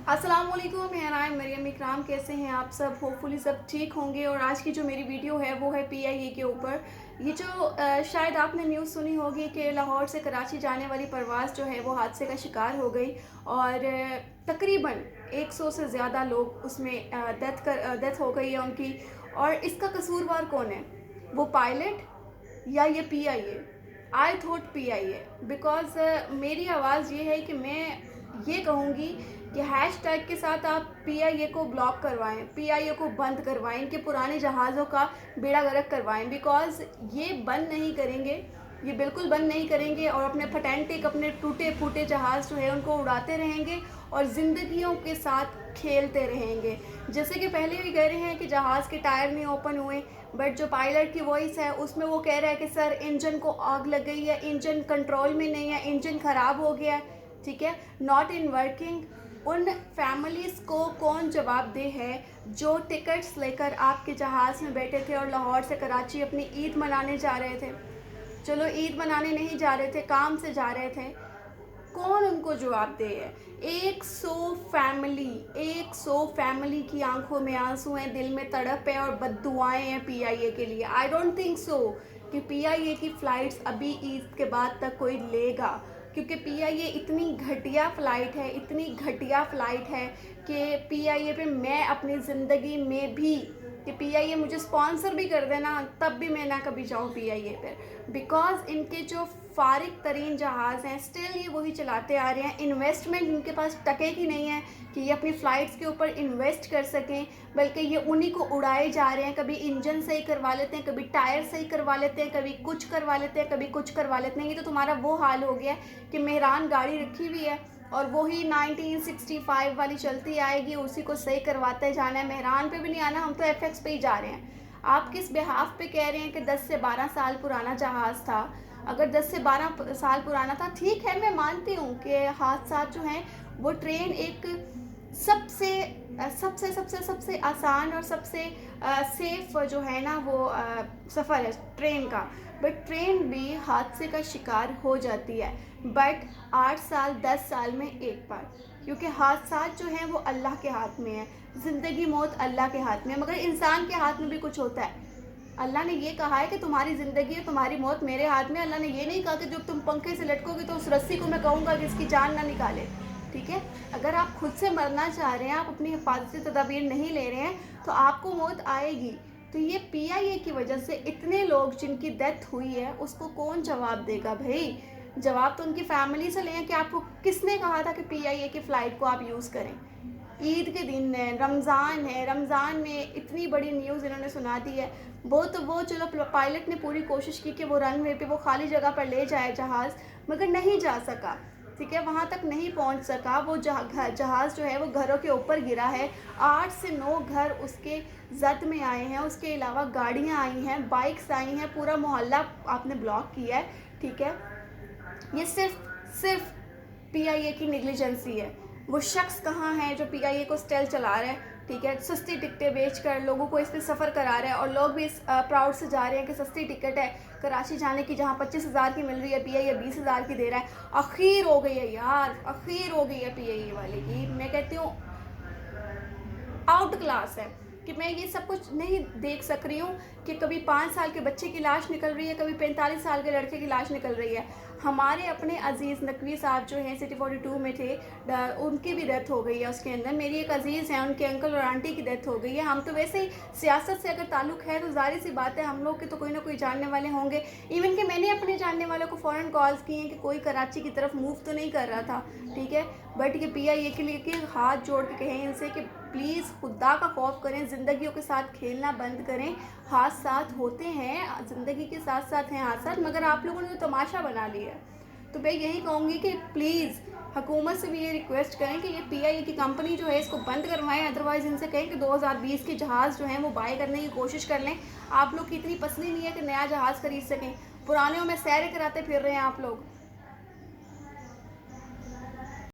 अस्सलाम वालेकुम, मैं मरियम इकराम। कैसे हैं आप सब? होपफुली सब ठीक होंगे। और आज की जो मेरी वीडियो है वो है पीआईए के ऊपर। ये जो शायद आपने न्यूज़ सुनी होगी कि लाहौर से कराची जाने वाली परवाज़ जो है वो हादसे का शिकार हो गई और तकरीबन 100 से ज़्यादा लोग उसमें डेथ हो गई है उनकी। और इसका कसूरवार कौन है? वो पायलट या ये PIA? I thought PIA, because मेरी आवाज़ ये है कि मैं ये कहूँगी कि हैशटैग के साथ आप पीआईए को ब्लॉक करवाएं, पीआईए को बंद करवाएं, इनके पुराने जहाज़ों का बेड़ा गर्क करवाएं। बिकॉज़ ये बंद नहीं करेंगे, ये बिल्कुल बंद नहीं करेंगे और अपने फटेंटिक, अपने टूटे फूटे जहाज़ जो है उनको उड़ाते रहेंगे और ज़िंदगियों के साथ खेलते रहेंगे। जैसे कि पहले भी कह रहे हैं कि जहाज़ के टायर नहीं ओपन हुए, बट जो पायलट की वॉइस है उसमें वो कह रहा है कि सर इंजन को आग लग गई है, इंजन कंट्रोल में नहीं है, इंजन ख़राब हो गया है, ठीक है, नॉट इन वर्किंग। उन फैमिलीज़ को कौन जवाबदेह है जो टिकट्स लेकर आपके जहाज़ में बैठे थे और लाहौर से कराची अपनी ईद मनाने जा रहे थे? चलो ईद मनाने नहीं जा रहे थे, काम से जा रहे थे, कौन उनको जवाबदेह है? 100 फैमिली की आंखों में आंसू हैं, दिल में तड़प है और बद्दुआएं हैं पीआईए के लिए। आई डोंट थिंक सो कि पीआईए की फ़्लाइट्स अभी ईद के बाद तक कोई लेगा, क्योंकि पीआईए इतनी घटिया फ़्लाइट है, इतनी घटिया फ़्लाइट है कि पीआईए पे मैं अपनी ज़िंदगी में भी, कि पीआईए मुझे स्पॉन्सर भी कर देना तब भी मैं ना कभी जाऊँ पीआईए पर। बिकॉज़ इनके जो फारिग तरीन जहाज़ हैं स्टिल ये वही चलाते आ रहे हैं। इन्वेस्टमेंट इनके पास टके की नहीं है कि ये अपनी फ़्लाइट्स के ऊपर इन्वेस्ट कर सकें, बल्कि ये उन्हीं को उड़ाए जा रहे हैं। कभी इंजन सही करवा लेते हैं, कभी टायर सही करवा लेते हैं, कभी कुछ करवा लेते हैं, कभी कुछ करवा लेते हैं। ये तो तुम्हारा वो हाल हो गया है कि मेहरान गाड़ी रखी हुई है और वही 1965 वाली चलती आएगी, उसी को सही करवाते जाना है। मेहरान पे भी नहीं आना, हम तो एफएक्स पे ही जा रहे हैं। आप किस बिहाफ पे कह रहे हैं कि 10 से 12 साल पुराना जहाज़ था? अगर 10 से 12 साल पुराना था, ठीक है, मैं मानती हूँ कि हादसा जो हैं वो ट्रेन एक सबसे सबसे सबसे सबसे आसान और सबसे सेफ जो है ना वो सफ़र है ट्रेन का। बट ट्रेन भी हादसे का शिकार हो जाती है, बट 8 साल 10 साल में एक बार। क्योंकि हादसा जो हैं वो अल्लाह के हाथ में है, ज़िंदगी मौत अल्लाह के हाथ में है, मगर इंसान के हाथ में भी कुछ होता है। अल्लाह ने ये कहा है कि तुम्हारी ज़िंदगी और तुम्हारी मौत मेरे हाथ में। अल्लाह ने ये नहीं कहा कि जब तुम पंखे से लटकोगे तो उस रस्सी को मैं कहूँगा कि इसकी जान ना निकाले, ठीक है। अगर आप खुद से मरना चाह रहे हैं, आप अपनी हिफाजती तदाबीर नहीं ले रहे हैं, तो आपको मौत आएगी। तो ये पीआईए की वजह से इतने लोग जिनकी डेथ हुई है उसको कौन जवाब देगा भाई? जवाब तो उनकी फैमिली से लें कि आपको किसने कहा था कि पीआईए की फ़्लाइट को आप यूज़ करें। ईद के दिन है, रमज़ान है, रमज़ान में इतनी बड़ी न्यूज़ इन्होंने सुना दी है। वो चलो पायलट ने पूरी कोशिश की कि वो रनवे पे वो खाली जगह पर ले जाए जहाज़, मगर नहीं जा सका, ठीक है, वहाँ तक नहीं पहुँच सका। वो जहाज़ जो है वो घरों के ऊपर गिरा है। 8 से 9 घर उसके जद में आए हैं, उसके अलावा गाड़ियाँ आई हैं, बाइक्स आई हैं, पूरा मोहल्ला आपने ब्लॉक किया है, ठीक है। ये सिर्फ पीआईए की नेग्लिजेंसी है। वो शख्स कहाँ है जो पीआईए को स्टेल चला रहा है, ठीक है, सस्ती टिकटें बेचकर लोगों को इस पर सफ़र करा रहा है और लोग भी इस प्राउड से जा रहे हैं कि सस्ती टिकट है कराची जाने की, जहाँ 25,000 की मिल रही है पीआईए 20,000 की दे रहा है। आखिर हो गई है यार, आखिर हो गई है पीआईए वाले की। मैं कहती हूँ आउट क्लास है कि मैं ये सब कुछ नहीं देख सक रही हूँ कि कभी 5 साल के बच्चे की लाश निकल रही है, कभी 45 साल के लड़के की लाश निकल रही है। हमारे अपने अजीज़ नकवी साहब जो हैं सिटी 42 में थे, उनकी भी डेथ हो गई है उसके अंदर। मेरी एक अजीज़ हैं, उनके अंकल और आंटी की डेथ हो गई है। हम तो वैसे ही सियासत से अगर ताल्लुक़ है तो ज़ाहिर सी बात है हम लोग के तो कोई ना कोई जानने वाले होंगे। इवन कि मैंने अपने जानने वालों को फ़ौरन कॉल्स किए हैं कि कोई कराची की तरफ मूव तो नहीं कर रहा था, ठीक है। बट ये पीआईए के लिए कि हाथ जोड़ के कहें इनसे कि प्लीज़ खुदा का खौफ करें, ज़िंदगियों के साथ खेलना बंद करें। हादसात होते हैं, ज़िंदगी के साथ साथ हैं हादसात, मगर आप लोगों ने तो तमाशा बना लिया है। तो मैं यही कहूँगी कि प्लीज़ हुकूमत से भी ये रिक्वेस्ट करें कि ये पीआईए की कंपनी जो है इसको बंद करवाएं। अदरवाइज़ इनसे कहें कि 2020 के जहाज़ जो हैं वो बाय करने की कोशिश कर लें। आप लोग की इतनी पसंद नहीं है कि नया जहाज़ खरीद सकें, पुराने में सैर कराते फिर रहे हैं आप लोग।